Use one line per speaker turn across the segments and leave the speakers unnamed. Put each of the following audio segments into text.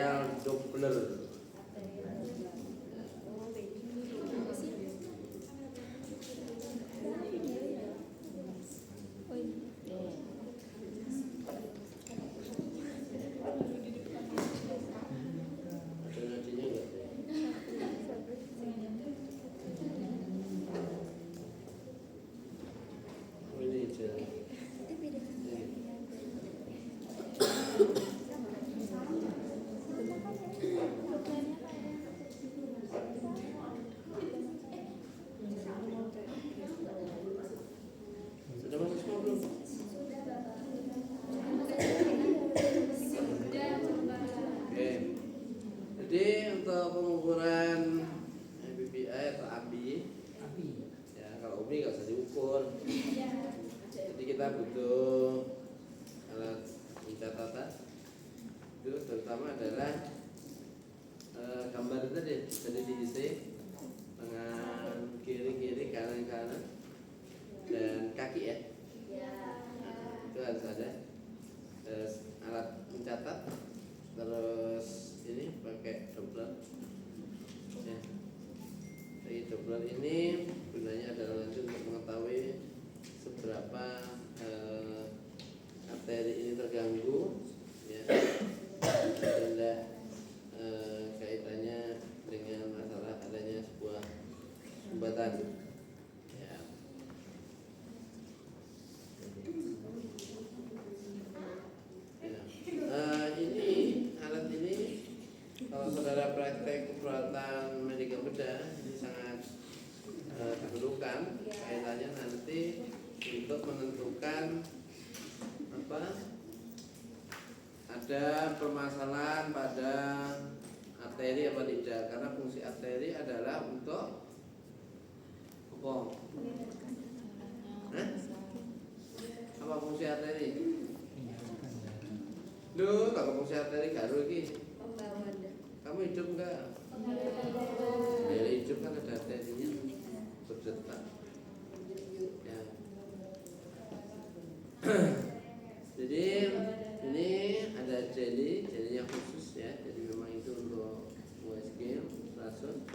arterial Doppler. Ini gunanya adalah nanti untuk mengetahui seberapa arteri ini terganggu, ya, dan kaitannya dengan masalah adanya sebuah sumbatan. Ya. Ini alat ini kalau saudara praktek perawatan medika bedah ini sangat diperlukan, kaitannya nanti untuk menentukan ada permasalahan pada arteri apa tidak, karena fungsi arteri adalah untuk apa? Apa fungsi arteri? Duh, kalau fungsi arteri garu lagi. Kamu hidup enggak? Ya, hidup kan ada arterinya berdetak. Ya. Jadi ini ada jelinya khusus, ya. Jadi memang itu untuk USG, rasun,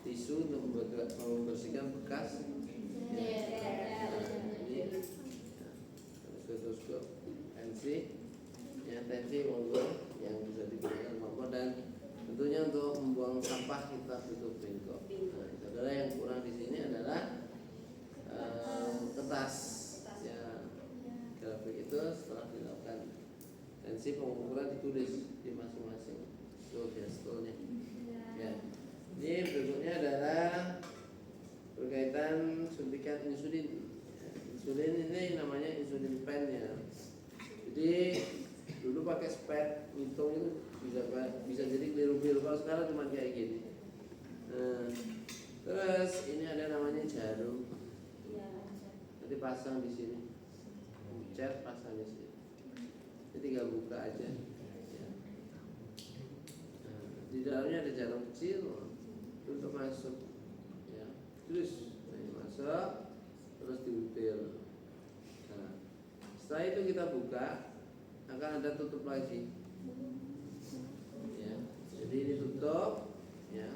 tisu untuk membersihkan bekas. Ini stetoskop, tensi, ya, tensi monggo yang bisa digunakan monggo, dan tentunya untuk membuang sampah kita butuh bengkok. Nah, saudara yang kurang di sini adalah kertas, ya. Grafik itu setelah dilakukan tensi pengukuran ditulis di masing-masing diastolnya. Ya. Ini berikutnya adalah berkaitan suntikan insulin. Ya, insulin ini namanya insulin pen, ya. Jadi dulu pakai spet, ngitung itu bisa jadi keliru-keliru. Kalau sekarang cuma kayak gini. Nah, terus ini ada namanya jarum. Nanti pasang di sini, cat pasang di sini. Jadi tinggal buka aja. Ya. Nah, di dalamnya ada jarum kecil untuk masuk. Ya, terus ini masuk, terus diutil. Nah, setelah itu kita buka, akan ada tutup lagi. Ya, jadi ini tutup, ya.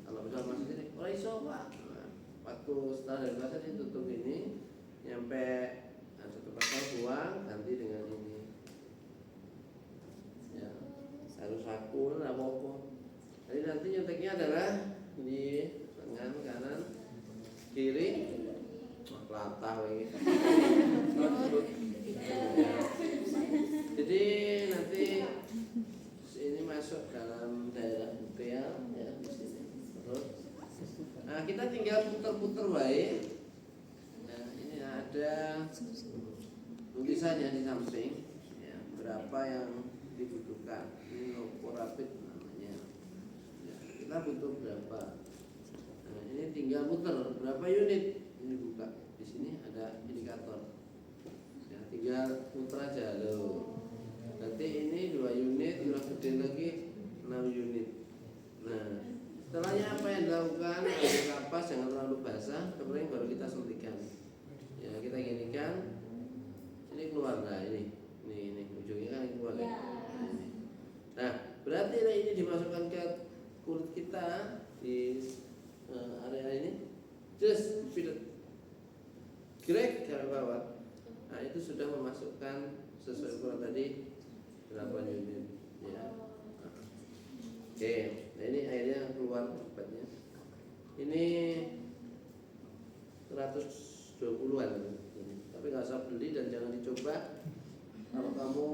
Kalau bisa masuk sini, oh iso pak. Nah, waktu setelah dari pasar ini tutup ini, nyampe satu pasal buang, ganti dengan ini. Ya, harus saku, nggak apa-apa. Jadi nanti nyonteknya adalah di tangan kanan, kiri, latah ini. Jadi nanti ini masuk dalam daerah buteal, ya, di sini. Terus, nah kita tinggal puter-puter baik. Nah ini ada tulisannya di samping, ya, berapa yang dibutuhkan. Ini loporapid namanya. Ya, kita butuh berapa? Nah ini tinggal puter berapa unit. Ini buka di sini ada indikator. Ya, tinggal putar aja loh. Nanti ini 2 unit, kurang gede lagi 6 unit. Nah, setelahnya apa yang dilakukan? Ambil kapas, jangan terlalu basah, kering baru kita suntikan. Ya, kita ginikan. Ini keluar, nah ini ujungnya kan keluar. Nah, ini dimasukkan ke kulit kita di area ini, just pilih grek ke bawah. Nah itu sudah memasukkan sesuai ukuran tadi 8 unit ya. Oke, nah ini airnya keluar cepatnya. Ini 120-an ini. Tapi nggak usah beli dan jangan dicoba kalau kamu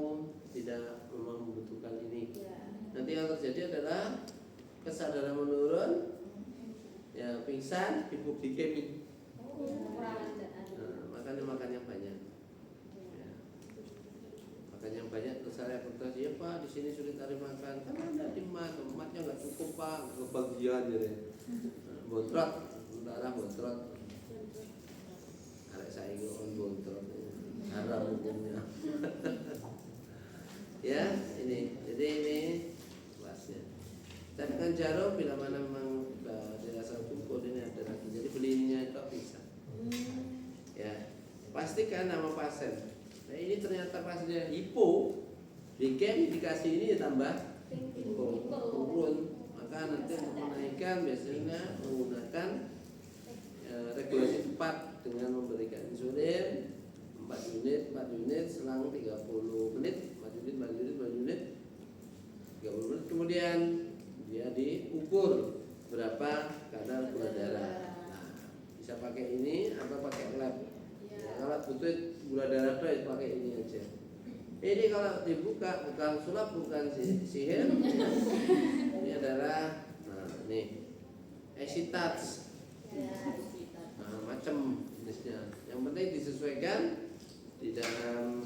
tidak memang membutuhkan ini. Nanti yang terjadi adalah kesadaran menurun, ya pingsan, hipoglikemik. Makan yang banyak. Ya. Makan yang banyak terus saya berkata, ya Pak, di sini sulit cari makan. Kan ada ematnya nggak cukup Pak, kebagian jadi. Bontrot, darah bontrot. Arek saya on bontrot, haram hukumnya. Ya, ini. Jadi ini kelasnya. Dan dengan jarum bila mana memang dirasa cukup ini ada lagi. Jadi belinya itu bisa. Ya, pastikan nama pasien. Nah ini ternyata pasiennya hipo, glikemi dikasih ini ditambah hipo, turun. Maka nanti untuk menaikkan biasanya menggunakan regulasi cepat dengan memberikan insulin 4 unit selang 30 menit, 4 unit 30 menit, kemudian dia diukur berapa kadar gula darah. Nah, bisa pakai ini atau pakai lab. Ya, kalau butuh gula darah itu pakai ini aja. Ini kalau dibuka bukan sulap, bukan sihir. Ini adalah ini esitats. Nah, macam jenisnya. Yang penting disesuaikan di dalam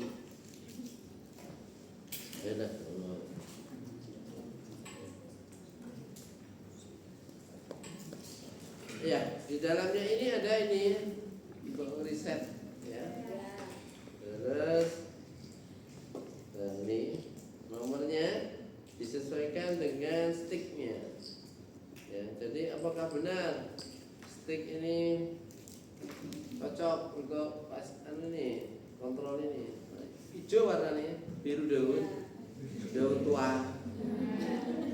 ya, di dalamnya ini ada ini riset ya. Terus ini nomornya disesuaikan dengan sticknya. Ya, jadi apakah benar stick ini cocok untuk pas ini kontrol ini? Hijau warnanya, biru daun tua.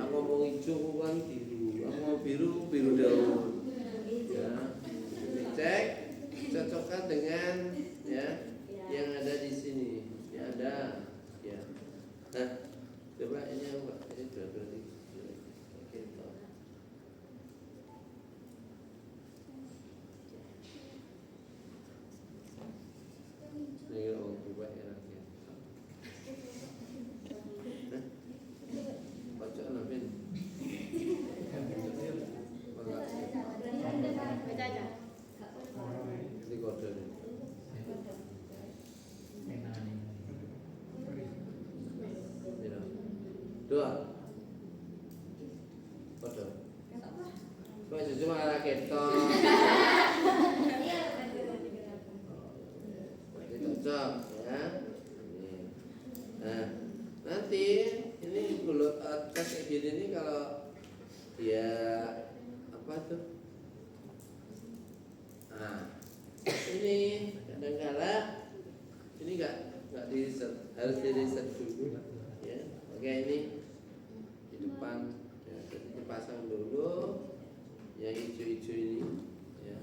Aku ngomong hijau kan biru, aku mau biru daun. Ya, dicek cocokkan dengan ya yang ada di sini. Ya ada. Ya. Nah, coba ini apa? Ini berarti. Oke, toh. Ini orang tua ya. Baca nafin. Ini kode nih. Dua. Kode. Kok cuma arah ketok. Cocok ya. Nah, nanti ini gulut tes kayak gini nih kalau dia apa tuh? Nah, ini kadang-kala ini nggak di riset, harus di riset dulu ya. Oke, ini di depan ya, jadi dipasang dulu yang hijau-hijau ini ya.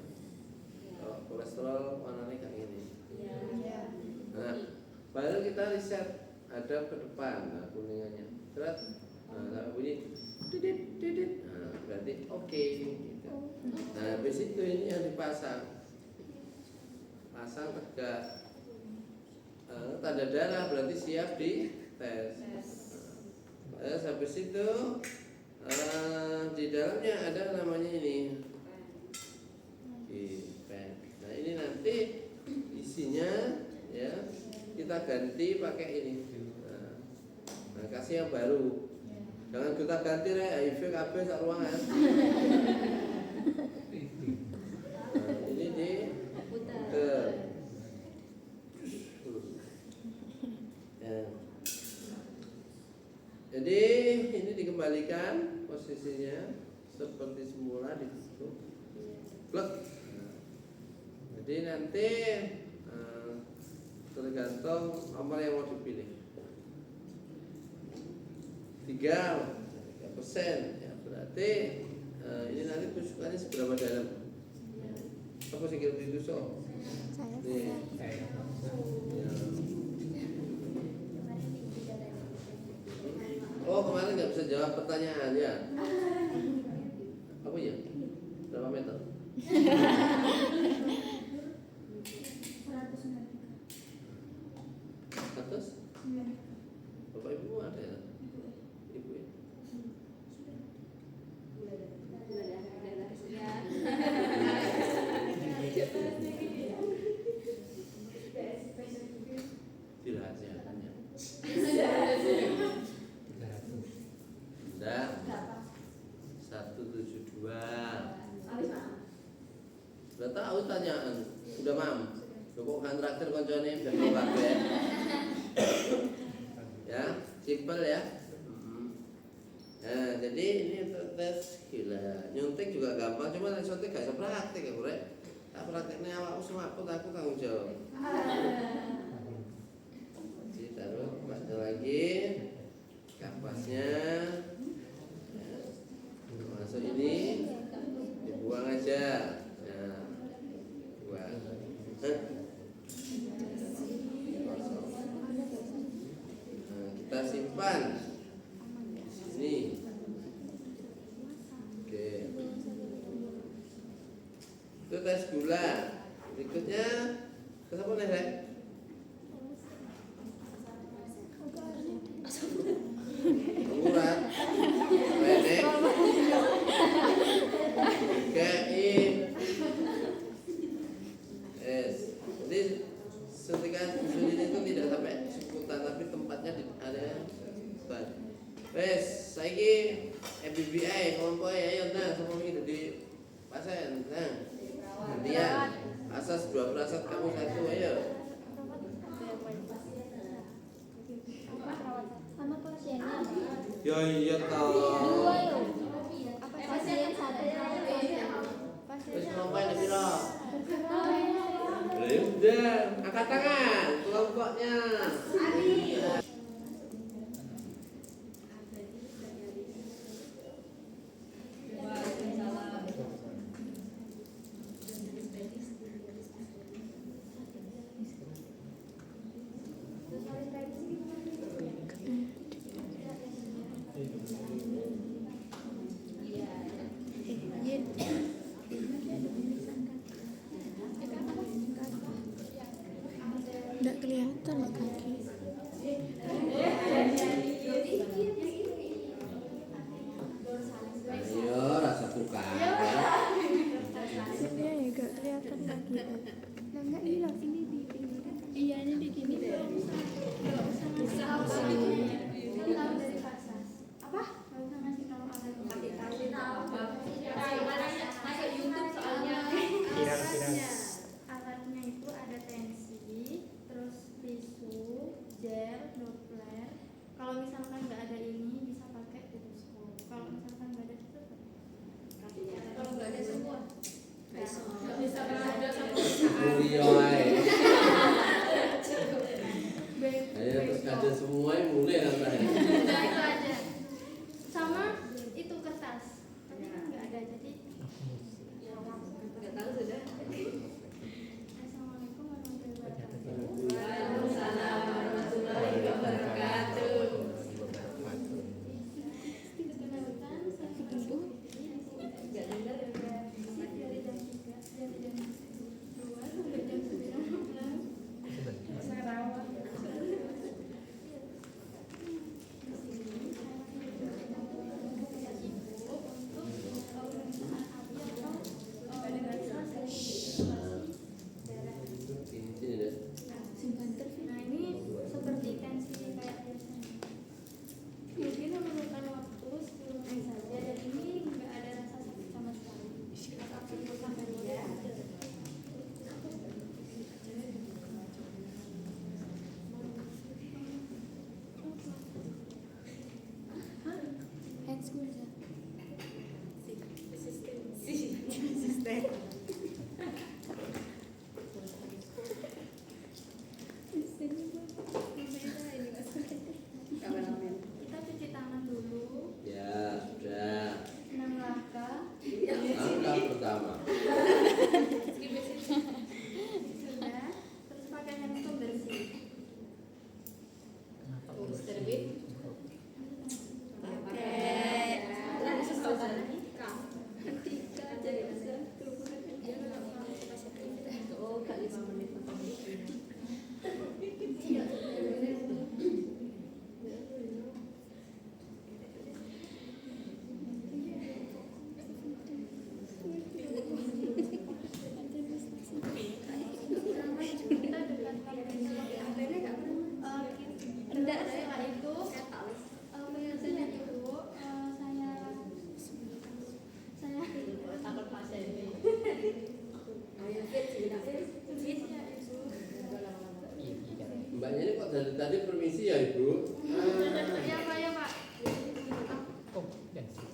Kalau kolesterol warnanya kayak gini. Nah, baru kita riset ada ke depan, nah kuningannya, terus, nah bunyi, didit, nah berarti oke, gitu. Nah habis itu ini yang dipasang, tegak, tanda darah berarti siap di tes. Terus habis itu di dalamnya ada namanya ini, nah ini nanti isinya ya kita ganti pakai ini. Nah, kasih yang baru. Jangan kita ganti HIV KB sak ruangan. Nah, ini di ya. Jadi ini dikembalikan posisinya seperti semula ditutup. Plug. Jadi nanti tergantung nomor yang mau dipilih. 3 30%. Ya, berarti ini nanti tusukannya seberapa dalam? Apa sih kira ditusuk? Nih. Ya. Oh, kemarin nggak bisa jawab pertanyaan ya? Apa ya? Berapa meter? 100? Bapak Ibu ada ya? Ibu ya? Dirahasiakannya. Enggak. 172. Udah tahu tanyaan. Udah mam. Kok kan traktir koncone udah kabeh. Ya, simpel ya. Nah, jadi ini tes gila. Nyuntik juga gampang, cuma nek nyuntik gak iso praktik ya, Rek. Tak praktekne awakmu semaput aku tanggung jawab. Jadi taruh masnya lagi. Kapasnya. Ya. Masuk ini. Dibuang aja. Nah. Buang. Nah, kita simpan di sini. Oke. Itu tes gula. Berikutnya tes apa nih, Rek? Urat. Pendek. KI. Jadi suntikan insulin itu tidak sampai seputar, tapi tempatnya di area seputar. Wes, saiki MBBI kelompoknya ayo nah semua ini di pasien. Nah, gantian. Asas 2 perasat kamu 1 ayo.
Sama pasiennya.
Ya iya toh.
Dua yuk. Apa pasien satu?
Wes kelompoknya ada piro? Udah, angkat tangan kelompoknya.
Nggak kelihatan loh kaki.
Ayo rasa tukar.
Iya ya, nggak kelihatan kaki. Nah, nggak ini loh, ini di iya ini di gini. Apa? Alatnya itu ada tensi, terus tisu, gel, Doppler. Kalau misalkan nggak ada ini bisa pakai stetoskop. Kalau misalkan nggak ada itu, kalau nggak ada semua, bisa ada
Kurio ae. Ayo terus ada semua yang mulai katanya.
Nah, itu aja. Sama itu kertas, tapi kan nggak ada jadi. Nggak tahu sudah. Assalamualaikum warahmatullahi wabarakatuh.
Waalaikumsalam warahmatullahi wabarakatuh.
Kegiatan saya tumbuh. Nggak dengar ya. Dari jam 3 dari jam 2 sampai jam 9 malam. Saya rawat.
Sini deh.
Nah ini seperti tensi kayak biasanya. Mungkin memerlukan waktu 10 menit saja dan ini nggak ada rasa sakit sama sekali. Apapun sampai dia. Hand school ya. Kita cuci tangan dulu.
Ya, dari tadi permisi ya Ibu.
Ya Pak, ya Pak.
Oh, tensi.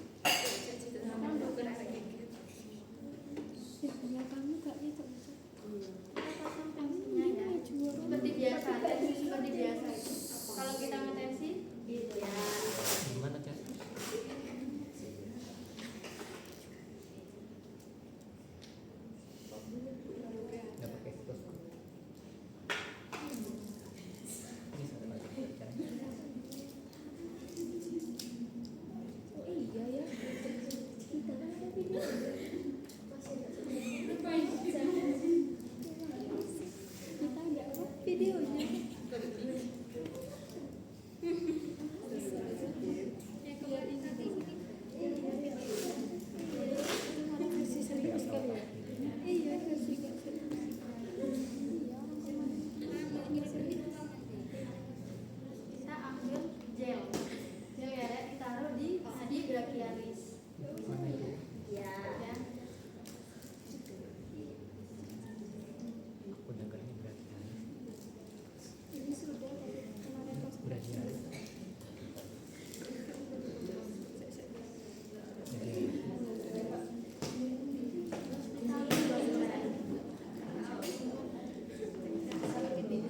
Ya kamu gak itu.
Kita pasang tensinya ya. Seperti biasa, tensi seperti biasa itu. Kalau kita ngetensi, gitu ya.
Gimana, Cak? Nggak pakai stetoskop. Ini satu lagi, Cak.
Oh iya ya. Kita kan ada video. Kita ada apa? Videonya. Masih serius kali ya? Iya, masih gak serius.
Kita ambil gel. Gel ya, ditaruh di nadi brachialis.
Mana itu?
Ya.
Aku dengarnya berarti
Ini sudah kemarin pas
berarti jadi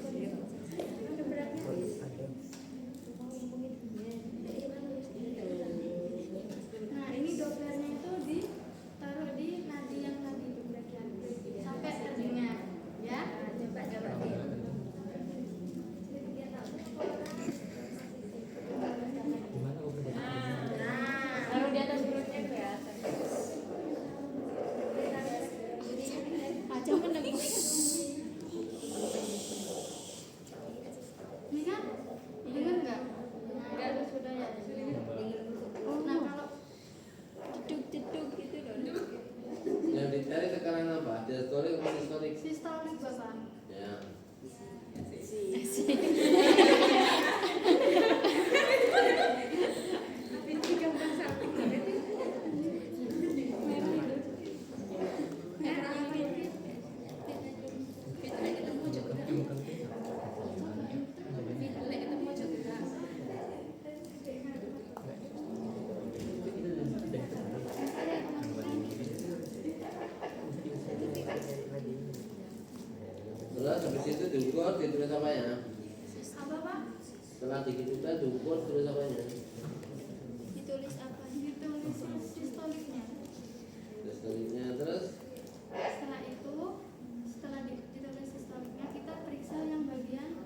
Nah, ini Dopplernya itu ditaruh di nadi yang tadi itu brachialis sampai terdengar, ya.
gimana aku berarti
Taruh di atas perutnya kelihatan.
aja menembus.
Ini kan, dengar nggak? Nggak, sudah ya. Nah, kalau
Jeduk-jeduk gitu loh.
Yang dicari tekanan apa? Diastolik atau sistolik?
sistolik Bapak.
Ya. Terus habis itu diukur, ditulis apa ya?
Apa Pak?
Setelah dikitar diukur, tulis apanya?
Ditulis apa?
Ditulis sistoliknya.
Diastoliknya terus
Setelah itu, setelah ditulis sistoliknya, kita periksa yang bagian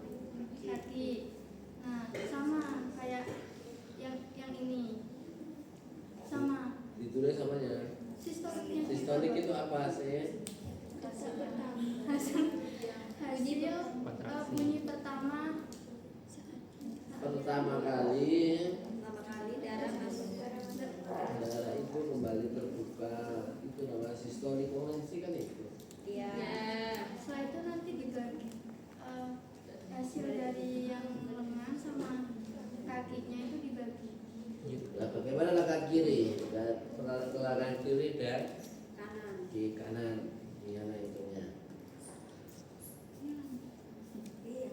kaki. Nah, sama kayak yang ini. Sama
ditulis apanya?
sistoliknya.
Sistolik itu apa sih?
hasil bunyi pertama
Pertama kali
darah masuk.
darah itu kembali terbuka, itu namanya sistolik. Konvensi kan itu.
Iya.
setelah itu nanti dibagi hasil dari yang lengan sama kakinya itu dibagi.
Nah, bagaimana langkah kiri? Langkah kiri dan
Kanan.
di kanan, gimana itunya?
Iya.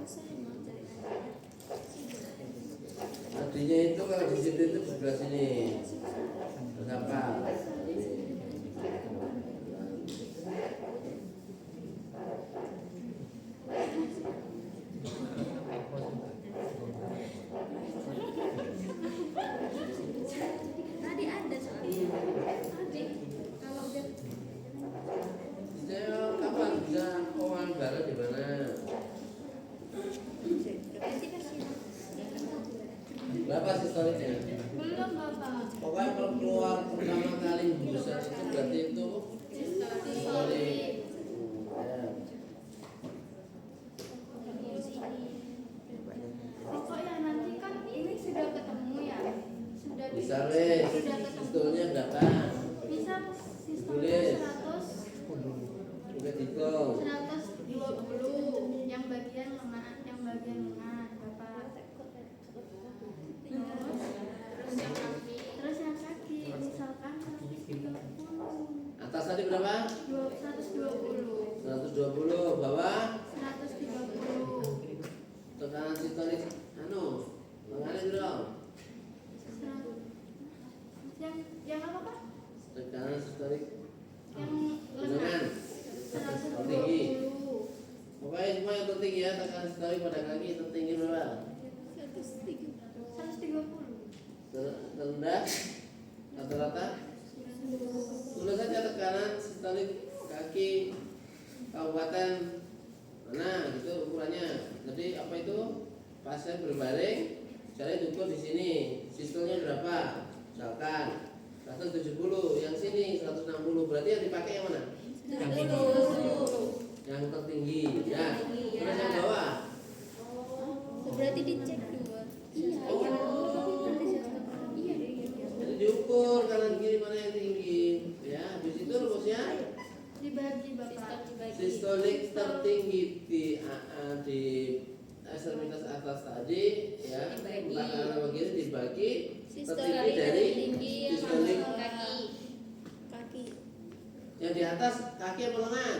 Selesai mau cari lagi.
Artinya itu kalau di situ itu sebelah sini. Kenapa?
Tadi ada soalnya. Tadi kalau udah
Saya kapan bisa kawan barat di mana?
berarti kasih.
Berapa sistoliknya?
Belum Bapak.
Pokoknya kalau keluar pertama kali hembusan itu berarti itu sistolik.
Pokoknya nanti kan ini sudah ketemu ya. Sudah
Bisa wes,
sudah ketemu.
sistolnya berapa?
Bisa sistemnya
Tulis.
100
Udah dihitung.
120 yang bagian lengan, yang bagian
tadi berapa?
120.
120, bawah
130.
tekanan sistolik lengannya dong.
Yang apa Pak?
Tekanan sistolik
Yang
lengan
lengan.
tertinggi.
120.
Pokoknya semua yang tertinggi ya, tekanan sistolik pada kaki tertinggi berapa?
130.
Terendah rata-rata tulis saja tekanan sistolik kaki kabupaten mana gitu ukurannya. Jadi apa itu, pasien berbaring saya diukur di sini sistolnya berapa misalkan 170, yang sini 160, berarti yang dipakai yang mana? Yang tertinggi ya. Terus yang bawah
Berarti dicek dua. Iya.
jadi diukur kanan kiri mana yang tinggi ya. Habis itu rumusnya
Dibagi Bapak.
sistolik tertinggi di ekstremitas atas tadi ya,
Dibagi.
kanan sama kiri dibagi
Sistolik
tertinggi dari
tertinggi yang
sistolik
kaki. Kaki.
yang di atas kaki apa lengan?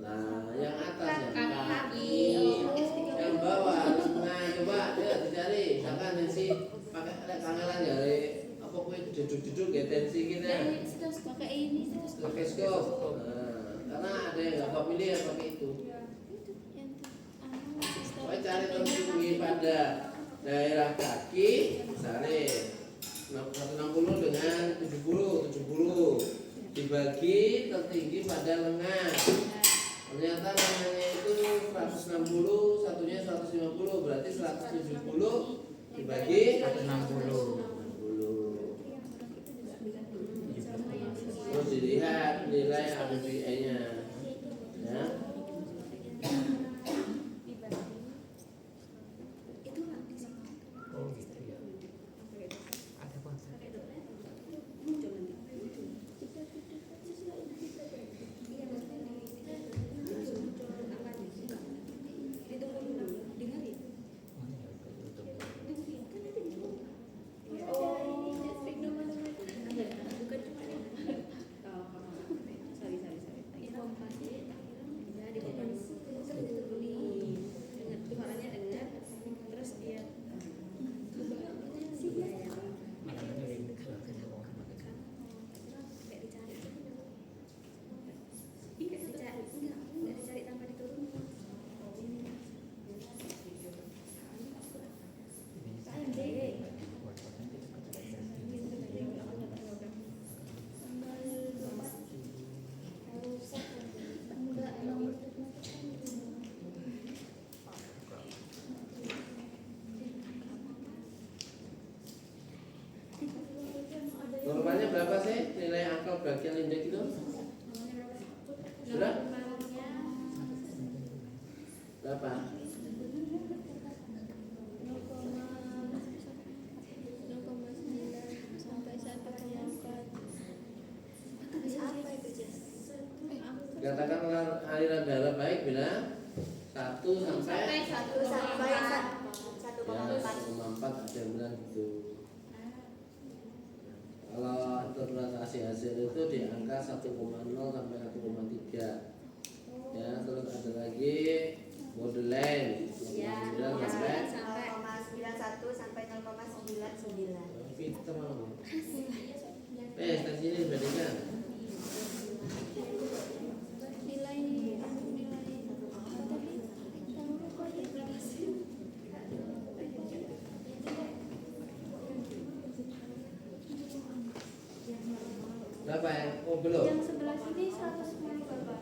Nah yang atas ya kaki, yang bawah lengan. Coba ya dicari, misalkan tensi pakai kangelan ya apa kue duduk-duduk ya tensi kita
Pakai ini terus
pakai skop. Karena ada yang nggak familiar pakai itu. Pokoknya cari tertinggi pada daerah kaki, misalnya 160 dengan 70 dibagi tertinggi pada lengan. Ternyata lengannya itu 160, satunya 150, berarti 170 dibagi
160.
Terus dilihat nilai ABBA-nya ya.
Oh gitu ya. Ada konsep. Mana ya itu YouTube. Makanya dari dekat ke bawah makan.
Normalnya berapa sih nilai angka bagian indeks itu? Sudah? Berapa?
0,9 sampai 1,4.
Katakan aliran darah baik bila 1 sampai ya 1,4 ada yang bilang gitu. Kalau interpretasi hasil itu di angka 1,0 sampai 1,3 ya. Terus ada lagi borderline 0,9 sampai
0,91 sampai 0,99.
kita mau tes ini bandingkan
Nilai apa tadi? Tahu rupanya berapa sih?
berapa ya? Oh belum.
Yang sebelah sini 110 Bapak.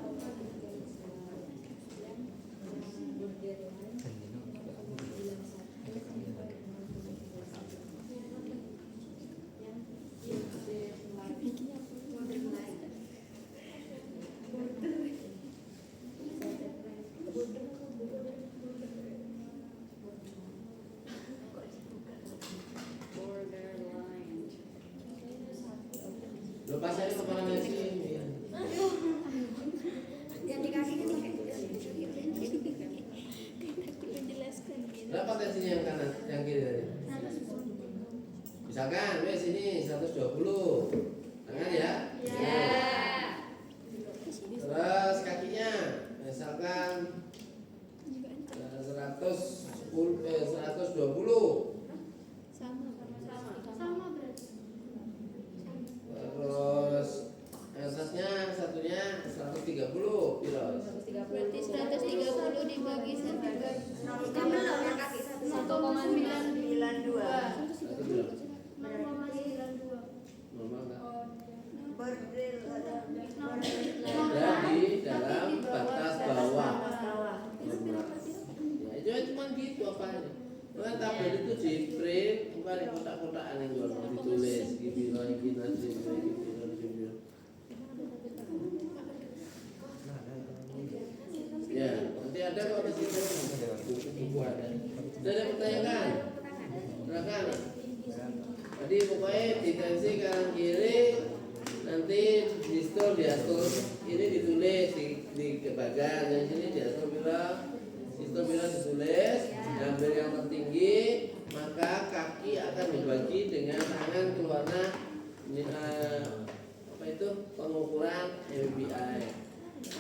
Lepas aja kepala nasi.
Yang di kaki kan
Menjelaskan gitu.
Berapa tensinya yang kanan, yang kiri tadi?
110.
Misalkan wes ini 120. Tangan ya.
Ya.
Terus kakinya misalkan 120.
Sama berarti.
Terus atasnya satunya 130 kilo.
Berarti 130 dibagi 1.
Yang belum yang kaki 1,92.
0,92.
Normal nggak?
Berdil
Ada di dalam batas bawah. Normal. Ya itu cuma gitu apanya. Kan tabel itu di print, bukan di kotak-kotakan yang ditulis gitu lagi nanti gitu. Ya, nanti ada kok di situ buku ada. Sudah ada pertanyaan? Silakan. Jadi pokoknya di tensi kanan kiri nanti di stol diatur ini ditulis di bagian yang sini diatur bilang sistem bilang ditulis ambil yang tertinggi maka kaki akan dibagi dengan tangan keluarnya apa itu pengukuran MBI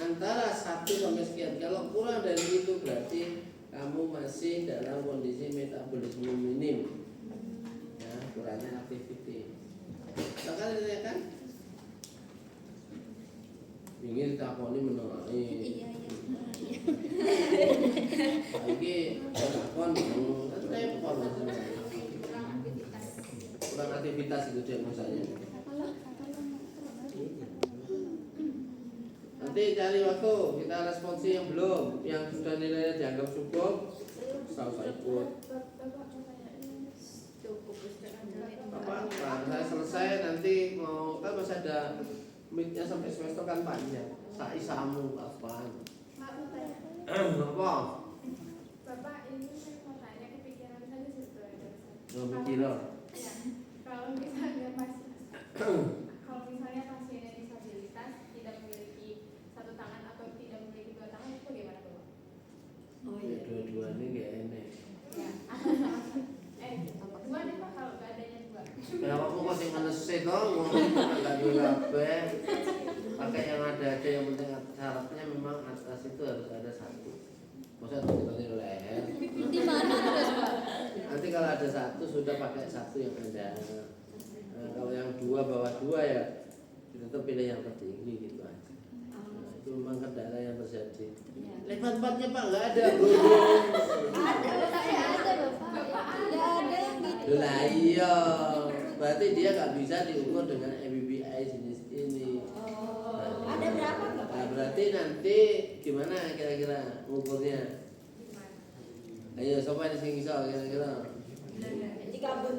antara 1 sampai sekian. Kalau kurang dari itu berarti kamu masih dalam kondisi metabolisme minim ya, kurangnya aktiviti. Silakan ditanyakan. Ingin takoni menolaki.
Iya.
Lagi takon kan repot maksudnya. Kurang aktivitas itu diagnosanya. Nanti cari waktu kita responsi yang belum, yang sudah nilainya dianggap cukup, saya ikut. Apa? Saya selesai nanti mau kan masih ada meetnya sampai semester kan panjang. Saya isamu apa? Apa?
Bapak, ini saya mau tanya kepikiran saja sebetulnya.
Berapa kilo?
Ya, kalau misalnya pasiennya disabilitas tidak memiliki satu tangan atau tidak memiliki dua tangan itu bagaimana Bapak?
Ya dua-duanya gak enak.
Ya. Dua deh Pak kalau nggak adanya dua.
Ya aku masih menesit dong, ngomong nggak dulu kabeh. Pakai yang ada aja, yang penting syaratnya memang atas itu harus ada satu. Masa di leher?
Di mana terus, Pak?
Nanti kalau ada satu sudah pakai satu yang ada. Nah, kalau yang dua bawah dua ya tetap pilih yang tertinggi gitu aja. Nah, itu memang kendala yang terjadi. Lebat-lebatnya Pak nggak ada.
Saya ada, Bapak. Ya ada yang gitu.
Lah iya, berarti dia nggak bisa diukur dengan MBBI jenis ini.
Ada berapa enggak, Pak?
Nah, berarti nanti gimana kira-kira ngukurnya? Ayo, siapa yang sing iso kira-kira?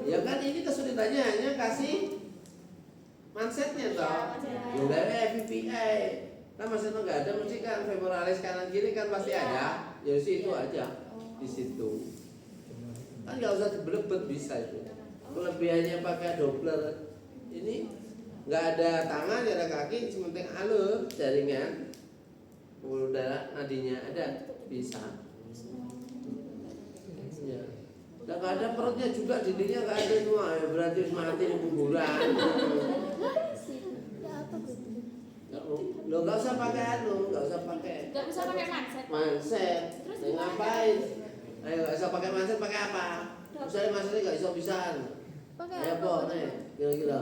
Ya kan ini kesulitannya hanya kasih mansetnya toh. Ya MBBI. Kan maksudnya nggak ada, mesti kan femoralis kanan kiri kan pasti ada. Ya sih itu aja di situ. Kan nggak usah dibelebet bisa itu. Kelebihannya pakai Doppler ini nggak ada tangan, nggak ada kaki, sementing alur jaringan pembuluh darah nadinya ada bisa. Ya. Nggak ada perutnya juga, dindingnya nggak ada semua, ya berarti mati di kuburan. Lo nggak usah pakai nggak usah pakai.
Nggak usah pakai manset.
Manset. Nah, ngapain? Ayo nggak usah pakai manset, pakai apa? Misalnya mansetnya nggak bisa-bisaan. Ya apa nih? Kira-kira.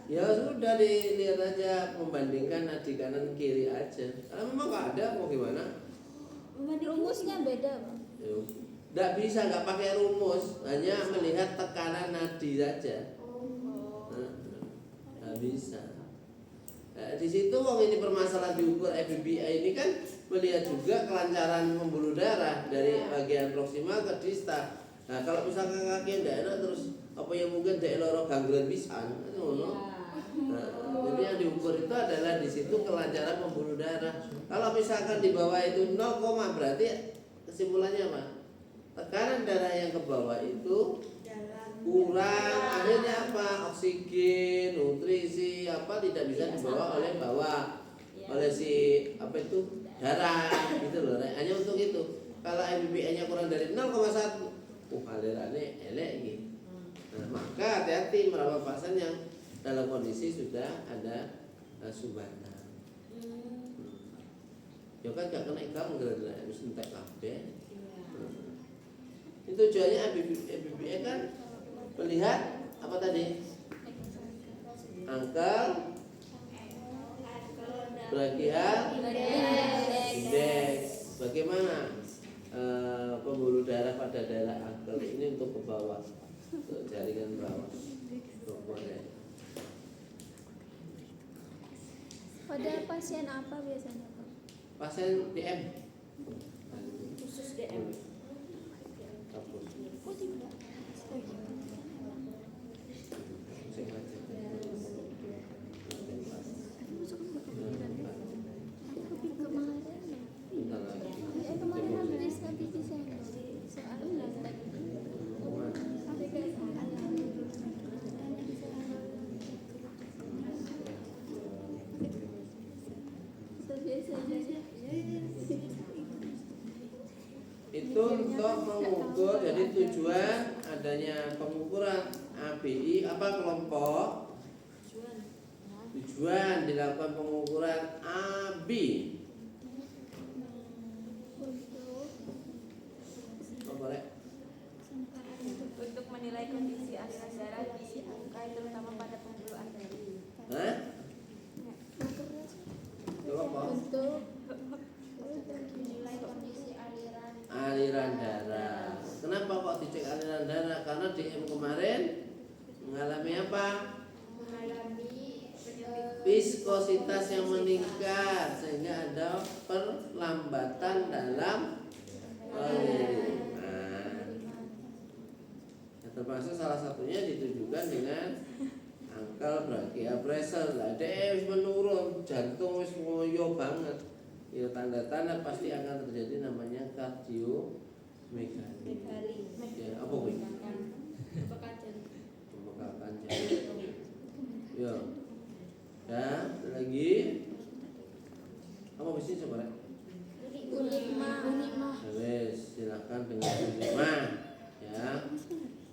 Ya sudah dilihat aja, membandingkan nadi kanan kiri aja. Karena memang nggak ada, mau gimana?
Rumusnya beda, Pak.
Nggak bisa, nggak pakai rumus, hanya melihat tekanan nadi saja. Nggak bisa. Nah, di situ wong ini permasalahan diukur FBBI ini kan melihat juga kelancaran pembuluh darah dari bagian proksimal ke distal. Nah kalau misalkan kaki tidak enak terus apa yang mungkin tidak loro gangren pisan, nah, jadi yang diukur itu adalah di situ kelancaran pembuluh darah. Kalau misalkan di bawah itu 0, berarti kesimpulannya apa? Tekanan darah yang ke bawah itu kurang, akhirnya apa? Oksigen, nutrisi apa tidak bisa dibawa oleh bawah oleh si apa itu darah gitu loh. Hanya untuk itu. Kalau MBBI-nya kurang dari 0,1, alirannya elek gitu. Nah, maka hati-hati merawat pasien yang dalam kondisi sudah ada sumbatan. Ya kan gak kena ikam gara-gara harus entek kabeh. Itu tujuannya ABBE kan melihat apa tadi? Angka brachial index. Bagaimana pembuluh darah pada daerah angkel ini untuk ke bawah, ke jaringan bawah.
Pada pasien apa biasanya, Pak?
Pasien DM.
Khusus DM.
Hapus.
Oh tidak.
Sing aja.
Kemarin
Bentar lagi.
kemarin nulis habis Desember soalnya
Itu untuk mengukur, jadi tujuan adanya pengukuran ABI apa kelompok? Tujuan dilakukan pengukuran ABI. Apa rek?
Untuk menilai kondisi aliran darah di angka terutama pada pembuluh arteri.
Hah? Itu apa?
untuk
Menilai kondisi
Aliran darah. Kenapa kok dicek aliran darah? Karena DM kemarin mengalami apa? Viskositas yang meningkat sehingga ada perlambatan dalam pengiriman. Nah, termasuk salah satunya ditujukan dengan angka brachial pressure. Lah DM menurun, jantung wis ngoyo banget. Ya tanda-tanda pasti akan terjadi namanya kardiomegali. Ya, apa kuwi? Pembekakan jantung. Ya. Ya, lagi. Apa mesti coba?
Unima.
Wes, silakan dengan Unima. Ya.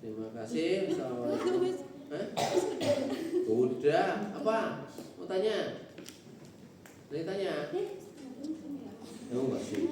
Terima kasih. Assalamualaikum. Hah? Udah, apa? Mau tanya? Tanya. Oh, enggak sih.